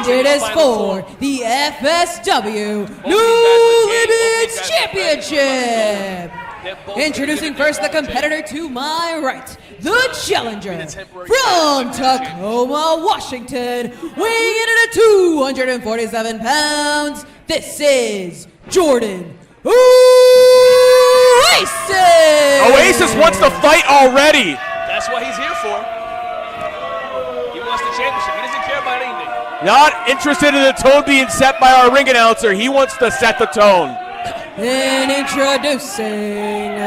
And it is for the FSW New Limits Championship. Introducing first the competitor to my right, the challenger from Tacoma, Washington, weighing in at 247 pounds. This is Jordan Oasis. Oasis wants to fight already. That's what he's here for. He wants the championship. He doesn't care about anything. Not interested in the tone being set by our ring announcer. He wants to set the tone. And introducing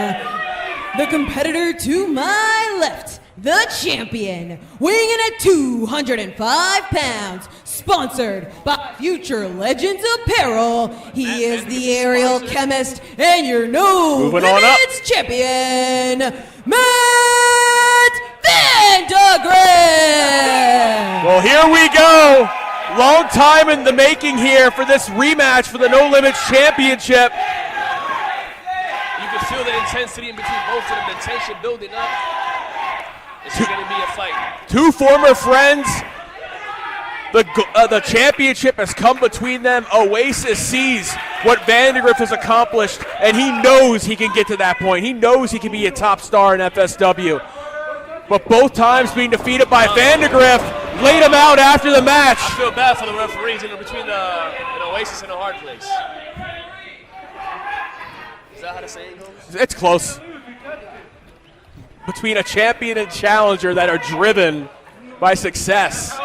the competitor to my left, the champion, weighing in at 205 pounds, sponsored by Future Legends Apparel. He is the aerial chemist and your No Limits champion, Matt Vandagriff. Well, here we go. Long time in the making here for this rematch for the No Limits Championship. You can feel the intensity in between both of them, the tension building up. It's going to be a fight. Two former friends. The championship has come between them. Oasis sees what Vandagriff has accomplished, and he knows he can get to that point. He knows he can be a top star in FSW. But both times being defeated by Vandagriff laid him out after the match. I feel bad for the referees in between an Oasis and a hard place. Is that how the saying goes? It's close. Between a champion and challenger that are driven by success.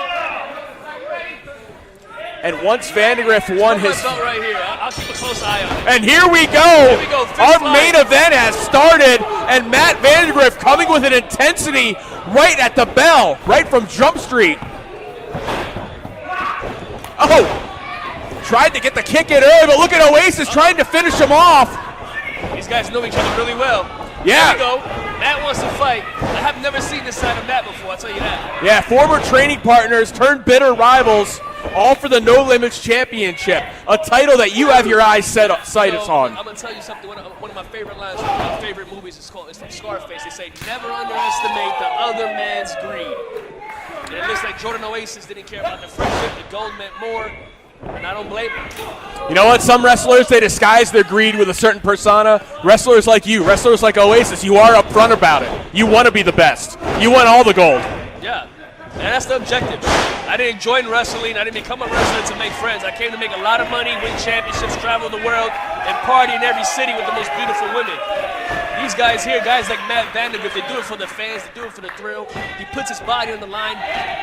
And once Vandagriff won his... right here. I'll keep a close eye on it. And here we go. Our main event has started, and Matt Vandagriff coming with an intensity right at the bell, right from Jump Street. Oh, tried to get the kick in early, but look at Oasis trying to finish him off. These guys know each other really well. Yeah. There we go. Matt wants to fight. I have never seen this side of Matt before, I'll tell you that. Yeah, former training partners turned bitter rivals, all for the No Limits Championship, a title that you have your eyes sighted on. I'm going to tell you something. One of my favorite lines from my favorite movies is from Scarface. They say, never underestimate the other man's greed. And it looks like Jordan Oasis didn't care about the friendship. The gold meant more. And I don't blame him. You know what? Some wrestlers, they disguise their greed with a certain persona. Wrestlers like you, wrestlers like Oasis, you are upfront about it. You want to be the best. You want all the gold. Yeah. And that's the objective. I didn't join wrestling. I didn't become a wrestler to make friends. I came to make a lot of money, win championships, travel the world, and party in every city with the most beautiful women. These guys here, guys like Matt Vandagriff, they do it for the fans, they do it for the thrill. He puts his body on the line,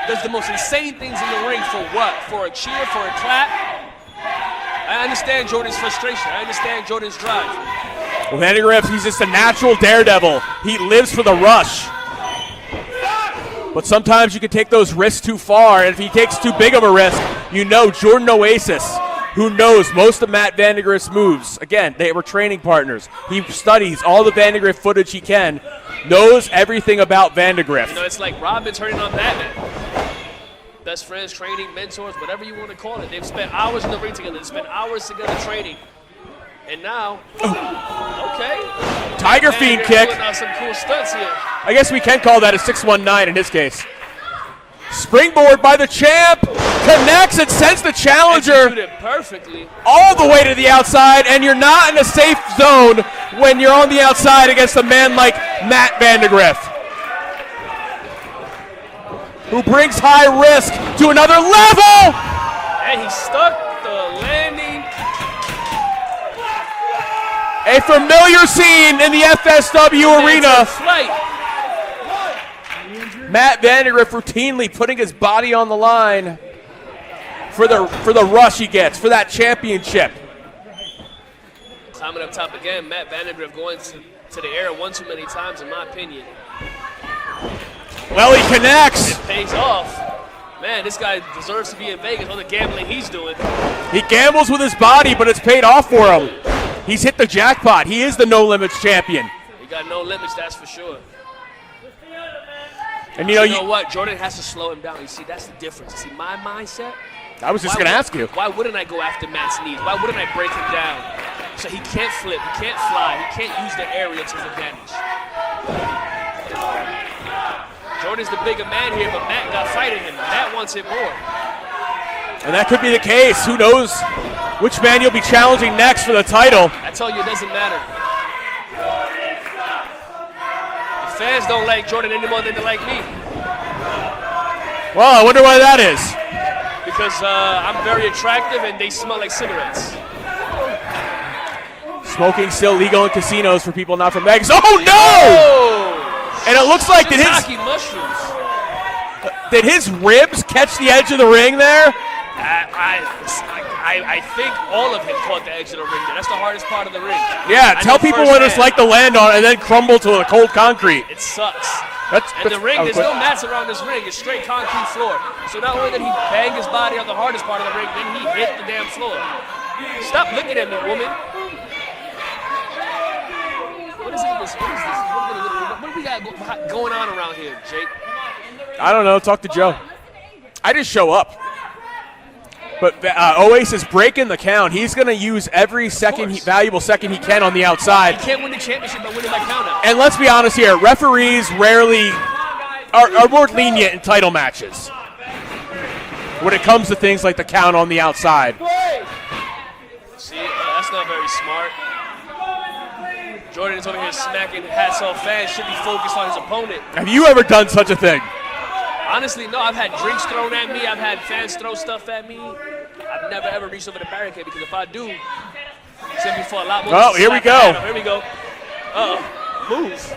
does the most insane things in the ring for what? For a cheer, for a clap? I understand Jordan's frustration. I understand Jordan's drive. Well, Vandagriff, he's just a natural daredevil. He lives for the rush. But sometimes you can take those risks too far, and if he takes too big of a risk, you know Jordan Oasis, who knows most of Matt Vandagriff's moves. Again, they were training partners. He studies all the Vandagriff footage he can, knows everything about Vandagriff. You know, it's like Robin turning on Batman. Best friends, training, mentors, whatever you want to call it. They've spent hours in the ring together. They've spent hours together training. And now, okay. Tiger Fiend kick. Pulling out some cool stunts here. I guess we can call that a 619 in his case. Springboard by the champ, connects and sends the challenger Executed perfectly. all the way to the outside, and you're not in a safe zone when you're on the outside against a man like Matt Vandagriff, who brings high risk to another level. And he stuck the landing. A familiar scene in the FSW arena. Flight. Matt Vandagriff routinely putting his body on the line for the rush he gets, for that championship. Climbing up top again, Matt Vandagriff going to the air one too many times, in my opinion. Well, he connects. It pays off. Man, this guy deserves to be in Vegas, all the gambling he's doing. He gambles with his body, but it's paid off for him. He's hit the jackpot. He is the No Limits champion. He got no limits, that's for sure. And you know what? Jordan has to slow him down. You see, that's the difference. You see, my mindset. I was just going to ask you. Why wouldn't I go after Matt's knees? Why wouldn't I break him down? So he can't flip, he can't fly, he can't use the area to his advantage. Jordan's the bigger man here, but Matt got fighting him. Matt wants it more. And that could be the case. Who knows which man you'll be challenging next for the title. I tell you, it doesn't matter. The fans don't like Jordan any more than they like me. Well, I wonder why that is. Because I'm very attractive and they smell like cigarettes. Smoking still legal in casinos for people not from Vegas. Oh, no! Oh! And it looks like did mushrooms. his ribs catch the edge of the ring there? I think all of him caught the edge of the ring there. That's the hardest part of the ring. Yeah, tell people what it's like to land on and then crumble to a cold concrete. It sucks. And the ring, there's no mats around this ring. It's straight concrete floor. So not only did he bang his body on the hardest part of the ring, then he hit the damn floor. Stop looking at me, woman. What is this? What do we got going on around here, Jake? I don't know. Talk to Joe. I just show up. But Oasis breaking the count. He's going to use every valuable second he can on the outside. He can't win the championship by winning by countout. And let's be honest here. Referees rarely are more lenient in title matches when it comes to things like the count on the outside. See, that's not very smart. Jordan is over here smacking hats off fans. Should be focused on his opponent. Have you ever done such a thing? Honestly, no. I've had drinks thrown at me. I've had fans throw stuff at me. I've never ever reached over the barricade because if I do, it's gonna be for a lot more. Oh, here we go. Here we go. Move.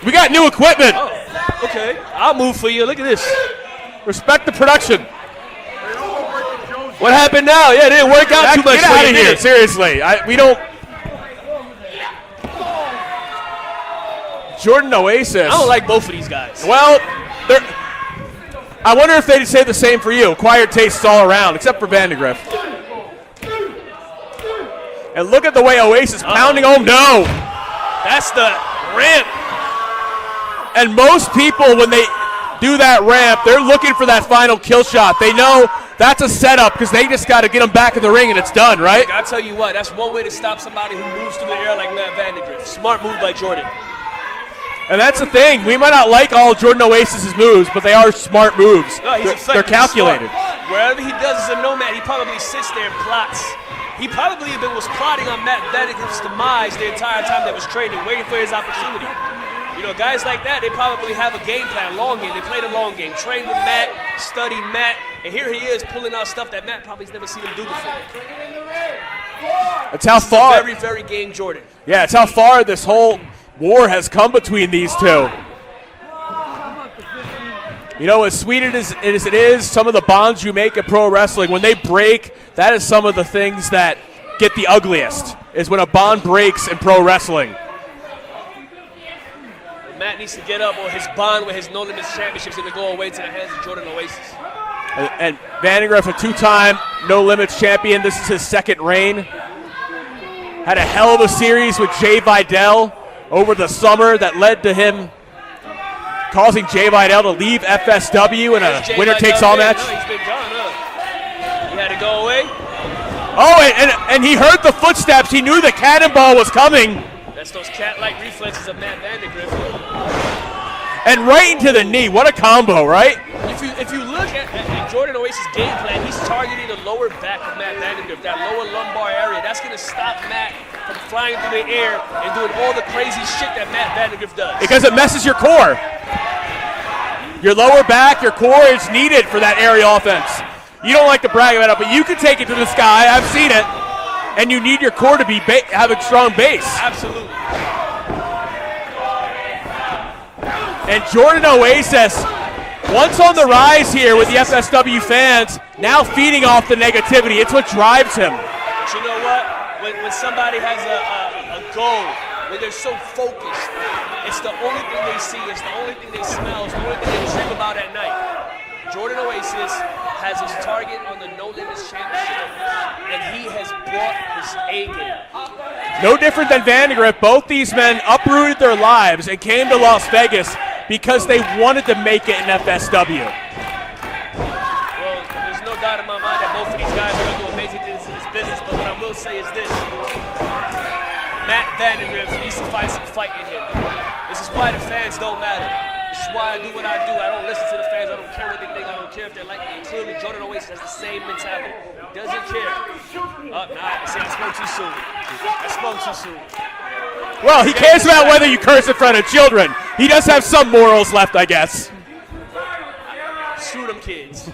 We got new equipment. Oh, okay. I'll move for you. Look at this. Respect the production. What happened now? Yeah, it didn't work out too much. Get out of here, seriously. We don't. Jordan Oasis. I don't like both of these guys. Well, I wonder if they'd say the same for you. Acquired tastes all around, except for Vandagriff. And look at the way Oasis pounding. Oh, no. That's the ramp. And most people, when they do that ramp, they're looking for that final kill shot. They know that's a setup because they just got to get them back in the ring and it's done, right? I'll tell you what, that's one way to stop somebody who moves through the air like Matt Vandagriff. Smart move by Jordan. And that's the thing. We might not like all Jordan Oasis's moves, but they are smart moves. No, they're calculated. Wherever he does is a nomad, he probably sits there and plots. He probably was plotting on Matt Vandagriff's demise the entire time they was training, waiting for his opportunity. You know, guys like that, they probably have a game plan, long game. They play the long game, train with Matt, study Matt, and here he is pulling out stuff that Matt probably's never seen him do before. That's how far. Very, very game Jordan. Yeah, it's how far this whole war has come between these two. You know, as sweet as it is, some of the bonds you make at pro wrestling, when they break, that is some of the things that get the ugliest, is when a bond breaks in pro wrestling. Matt needs to get up, or his bond with his No Limits Championship is going to go away to the hands of Jordan Oasis. And Vandagriff, a two-time No Limits champion. This is his second reign. Had a hell of a series with Jay Vidal over the summer that led to him causing Jay Vidal to leave FSW in a winner-takes-all match. No, he's been gone, huh? He had to go away? Oh, and he heard the footsteps. He knew the cannonball was coming. That's those cat-like reflexes of Matt Vandagriff. And right into the knee. What a combo, right? If you look at Jordan Oasis' game plan, he's targeting the lower back of Matt Vandagriff, that lower lumbar area. That's going to stop Matt from flying through the air and doing all the crazy shit that Matt Vandagriff does. Because it messes your core. Your lower back, your core is needed for that aerial offense. You don't like to brag about it, but you can take it to the sky. I've seen it. And you need your core to be have a strong base. Absolutely. And Jordan Oasis, once on the rise here with the FSW fans, now feeding off the negativity. It's what drives him. But you know what? When somebody has a goal, when they're so focused, it's the only thing they see, it's the only thing they smell, it's the only thing they dream about at night. Jordan Oasis has his target on the No Limits Championship, and he has brought his A game. No different than Vandagriff. Both these men uprooted their lives and came to Las Vegas because they wanted to make it in FSW. Well, there's no doubt in my mind that both of these guys are going to do amazing things in this business, but what I will say is this. Matt Vandagriff needs to find some fight in him. This is why the fans don't matter. This is why I do what I do. I don't listen to the fans. I don't care what they think. I don't care if they like me. And clearly, Jordan Oasis has the same mentality. Doesn't care. I spoke too soon. I spoke too soon. Well, he cares about whether you curse in front of children. He does have some morals left, I guess. Screw them kids.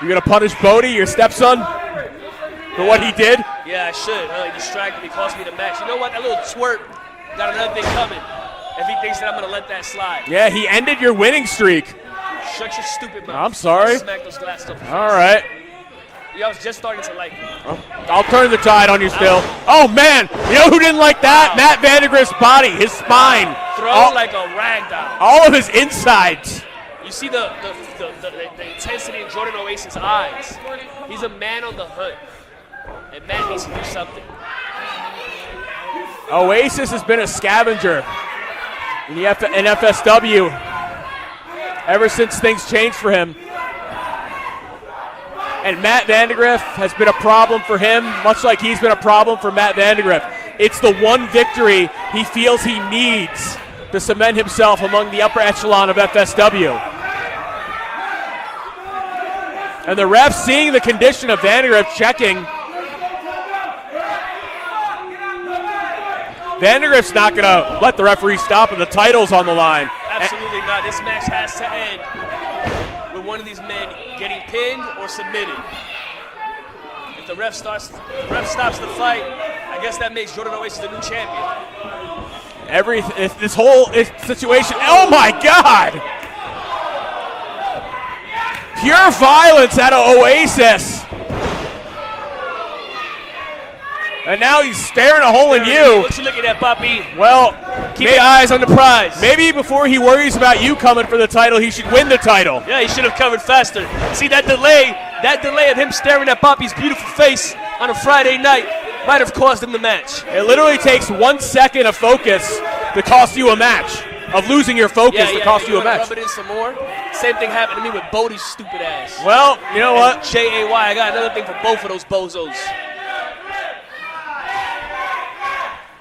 You gonna punish Bodie, your stepson, for what he did? Yeah, I should. He distracted me, cost me the match. You know what? That little twerp got another thing coming. If he thinks that I'm gonna let that slide. Yeah, he ended your winning streak. Shut your stupid mouth. I'm sorry. Smack those glass stuff. All right. Yeah, I was just starting to like you. I'll turn the tide on you still. Oh, man. You know who didn't like that? Wow. Matt Vandagriff's body, his spine. Throw like a rag doll. All of his insides. You see the intensity in Jordan Oasis' eyes. He's a man on the hunt. And Matt needs to do something. Oasis has been a scavenger in FSW ever since things changed for him. And Matt Vandagriff has been a problem for him, much like he's been a problem for Matt Vandagriff. It's the one victory he feels he needs to cement himself among the upper echelon of FSW. And the ref, seeing the condition of Vandagriff, checking. Vandagriff's not going to let the referee stop and the title's on the line. Absolutely not. This match has to end with one of these men getting pinned or submitted. If the ref stops the fight, I guess that makes Jordan Oasis the new champion. This whole situation, oh my God! Pure violence out of Oasis. And now he's staring a hole in you. What you looking at, Poppy? Well, keep your eyes on the prize. Maybe before he worries about you coming for the title, he should win the title. Yeah, he should have covered faster. See that delay of him staring at Poppy's beautiful face on a Friday night might have caused him the match. It literally takes 1 second of focus to cost you a match. Of losing your focus to cost you a match. Rub it in some more. Same thing happened to me with Bodie's stupid ass. Well, you know what? J-A-Y, I got another thing for both of those bozos.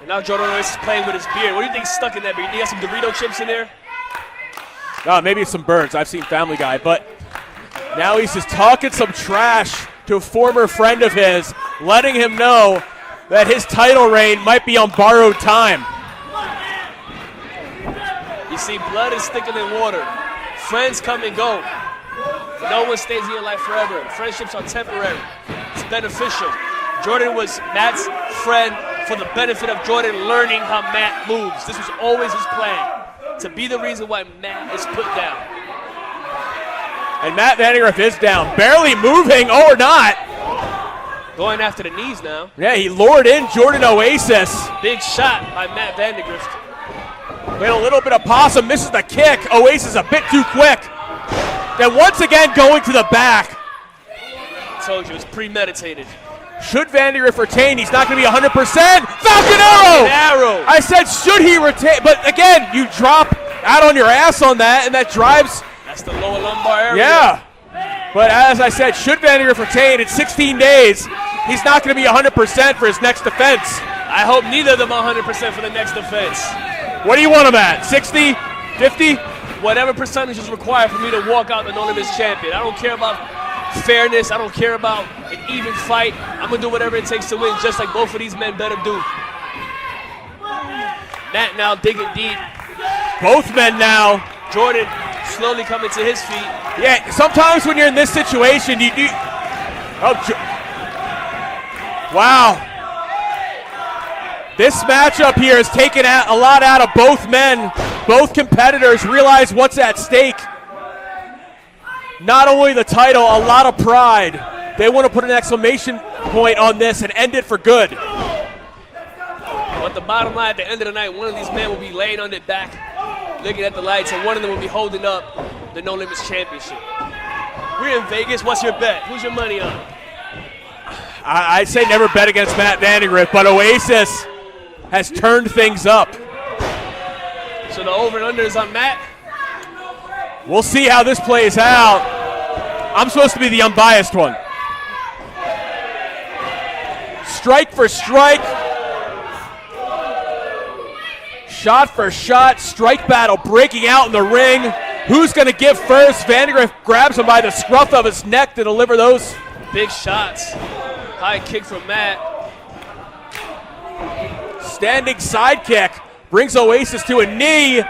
And now Jordan Oasis is playing with his beard. What do you think's stuck in that beard? You got some Dorito chips in there? Maybe it's some birds. I've seen Family Guy. But now he's just talking some trash to a former friend of his, letting him know that his title reign might be on borrowed time. You see, blood is thicker than water. Friends come and go. No one stays in your life forever. Friendships are temporary. It's beneficial. Jordan was Matt's friend for the benefit of Jordan learning how Matt moves. This was always his plan, to be the reason why Matt is put down. And Matt Vandagriff is down, barely moving, or not. Going after the knees now. Yeah, he lured in Jordan Oasis. Big shot by Matt Vandagriff. With a little bit of possum, misses the kick. Oasis a bit too quick. Then once again going to the back. I told you, it was premeditated. Should Vandagriff retain? He's not going to be 100%. Falcon Arrow! I said should he retain, but again, you drop out on your ass on that, and that drives. That's the lower lumbar area. Yeah. But as I said, should Vandagriff retain? It's 16 days. He's not going to be 100% for his next defense. I hope neither of them are 100% for the next defense. What do you want him at? 60? 50? Whatever percentage is required for me to walk out the known as champion. I don't care about fairness. I don't care about an even fight. I'm going to do whatever it takes to win, just like both of these men better do. Matt now digging deep. Both men now. Jordan slowly coming to his feet. Yeah, sometimes when you're in this situation, you do. Wow. This matchup here has taken a lot out of both men. Both competitors realize what's at stake. Not only the title, a lot of pride. They want to put an exclamation point on this and end it for good. But the bottom line, at the end of the night, one of these men will be laying on their back, looking at the lights, and one of them will be holding up the No Limits Championship. We're in Vegas. What's your bet? Who's your money on? I'd say never bet against Matt Vandagriff, but Oasis has turned things up. So the over and under is on Matt? We'll see how this plays out. I'm supposed to be the unbiased one. Strike for strike. Shot for shot, strike battle breaking out in the ring. Who's going to give first? Vandagriff grabs him by the scruff of his neck to deliver those. Big shots. High kick from Matt. Standing sidekick brings Oasis to a knee.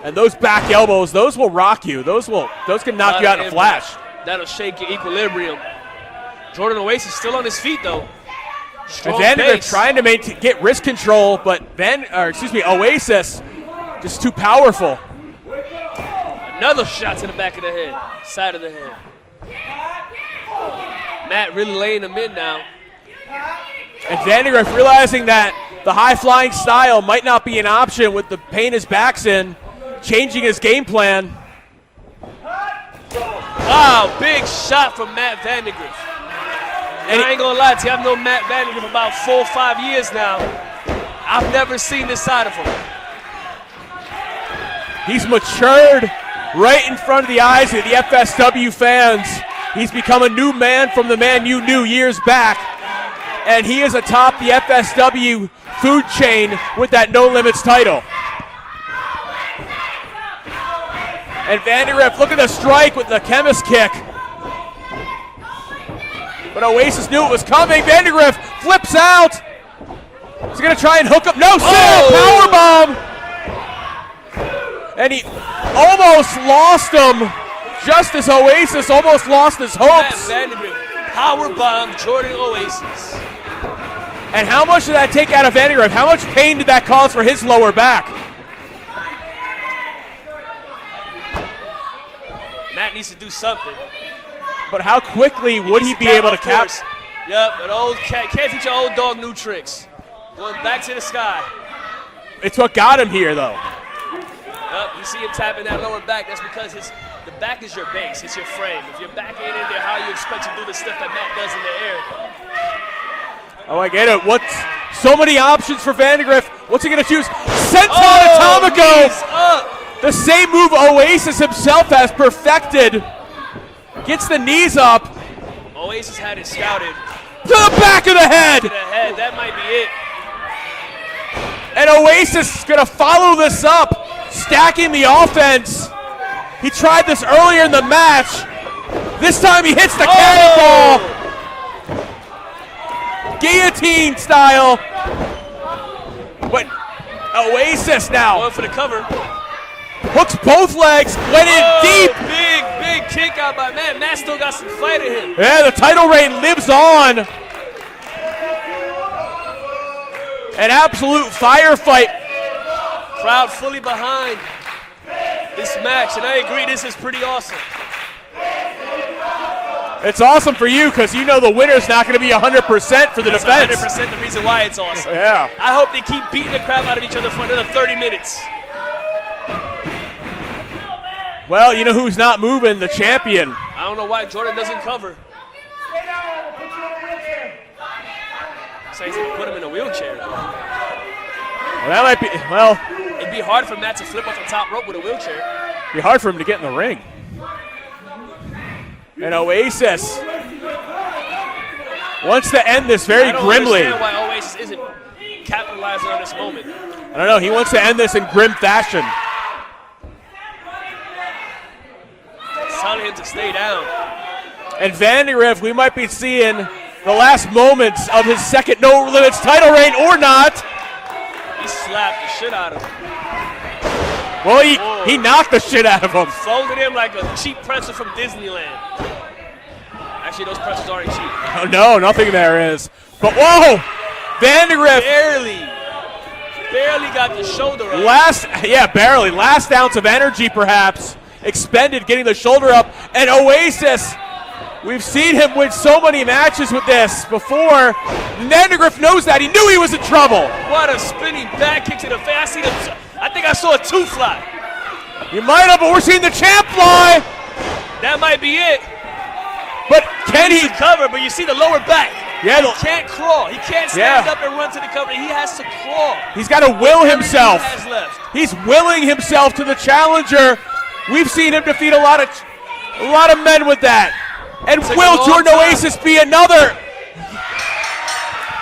And those back elbows, those will rock you. Those can knock you out in a flash. That'll shake your equilibrium. Jordan Oasis still on his feet though. Strong and Vandagriff base. trying to get wrist control, but Oasis just too powerful. Another shot to the back of the head, side of the head. Matt really laying him in now. And Vandagriff realizing that the high-flying style might not be an option with the pain his back's in, changing his game plan. Wow, big shot from Matt Vandagriff. And I ain't gonna lie to you, I've known Matt Vandagriff about 4 or 5 years now. I've never seen this side of him. He's matured right in front of the eyes of the FSW fans. He's become a new man from the man you knew years back. And he is atop the FSW food chain with that No Limits title. And Vandagriff looking to strike with the chemist kick. But Oasis knew it was coming. Vandagriff flips out. He's going to try and hook up. No, powerbomb. And he almost lost him just as Oasis almost lost his hopes. Matt Vandagriff powerbomb Jordan Oasis. And how much did that take out of Vandagriff? How much pain did that cause for his lower back? Matt needs to do something. But how quickly would he be able to catch? Yep, an old cat. Can't teach an old dog new tricks. Going back to the sky. It's what got him here, though. Yep, you see him tapping that lower back. That's because the back is your base. It's your frame. If your back ain't in there, how you expect to do the stuff that Matt does in the air? Oh, I get it. So many options for Vandagriff. What's he going to choose? Senton Atomico! Knees up. The same move Oasis himself has perfected. Gets the knees up. Oasis had it scouted. To the back of the head! To the head, that might be it. And Oasis is going to follow this up, stacking the offense. He tried this earlier in the match. This time he hits the cannonball. Guillotine style. But Oasis now Going for the cover. hooks both legs, went in deep. Big kick out by Matt. Matt still got some fight in him. Yeah, the title reign lives on. An absolute firefight. Crowd fully behind this match, and I agree, this is pretty awesome. It's awesome for you because you know the winner's not going to be 100% for the That's defense. 100% the reason why it's awesome. Yeah. I hope they keep beating the crap out of each other for another 30 minutes. Well, you know who's not moving? The champion. I don't know why Jordan doesn't cover. So he's gonna put him in a wheelchair. Well, that might be, well, It'd be hard for Matt to flip off the top rope with a wheelchair. be hard for him to get in the ring. And Oasis wants to end this very I don't grimly. understand why Oasis isn't capitalizing on this moment. I don't know. He wants to end this in grim fashion. It's telling him to stay down. And Vandagriff, we might be seeing the last moments of his second No Limits title reign or not. He slapped the shit out of him. Well, he knocked the shit out of him. Folded him like a cheap pretzel from Disneyland. Actually, those pretzels aren't cheap. Oh, no, nothing there is. But whoa, Vandagriff. Barely got the shoulder up. Barely. Last ounce of energy, perhaps, expended getting the shoulder up. And Oasis, we've seen him win so many matches with this before. Vandagriff knows that. He knew he was in trouble. What a spinning back kick to the face. I think I saw a two fly. You might have, but we're seeing the champ fly. That might be it. But can he? Cover, but you see the lower back. Yeah, He can't crawl. He can't stand up and run to the cover. He has to crawl. He's got to will himself. Everything he has left. He's willing himself to the challenger. We've seen him defeat a lot of men with that. And Took a will long Jordan time. Oasis be another?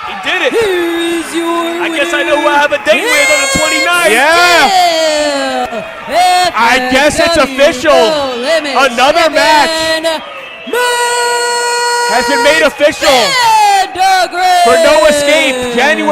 He did it. Here's your I guess I know who I have a date with on the 29th. Yeah. I guess it's official. Another match has been made official Vandagriff for No Escape, January